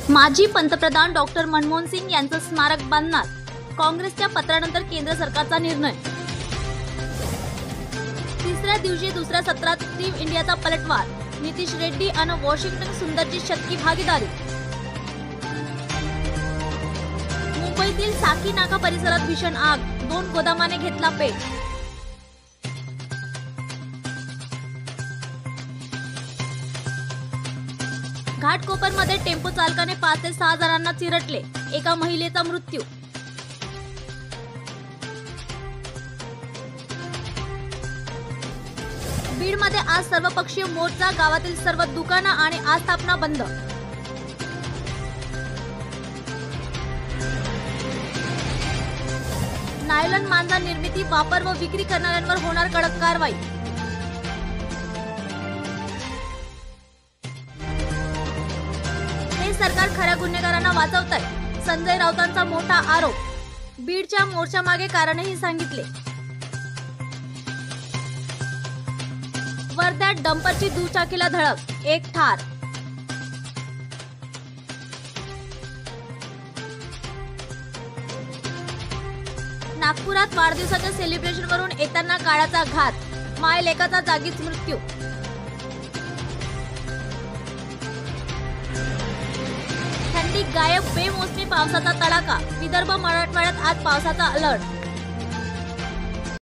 माजी पंतप्रधान डॉक्टर मनमोहन सिंग यांचं स्मारक बांधणार, काँग्रेसच्या पत्रानंतर केंद्र सरकारचा निर्णय। तिसऱ्या दिवशी दुसऱ्या सत्रात टीम इंडियाचा पलटवार, नितीश रेड्डी आणि वॉशिंग्टन सुंदरची शतकी भागीदारी। मुंबईतील साकी नाका परिसरात भीषण आग, 2 गोदामाने घेतला पेट। घाटकोपरमध्ये टेम्पो चालकाने 5 ते 6 जणांना चिरडले, एका महिलेचा मृत्यू। बीडमध्ये आज सर्वपक्षीय मोर्चा, गावातील सर्व दुकानं आणि आस्थापना बंद। नायलॉन मांजा निर्मिती, वापर व विक्री करणाऱ्यांवर होणार कडक कारवाई। हे सरकार खऱ्या गुन्हेगारांना वाचवतंय, संजय राऊतांचा मोठा आरोप। बीडच्या मोर्चामागे कारणही सांगितले। वर्ध्यात डंपरची दुचाकीला धडक, 1 ठार। नागपुरात वाढदिवसाच्या सेलिब्रेशनवरून येताना काळाचा घात, माय लेकाचा जागीच मृत्यू। थंडी गायब, बेमोसमी पावसाचा तडाखा, विदर्भ मराठवाड्यात आज पावसाचा अलर्ट।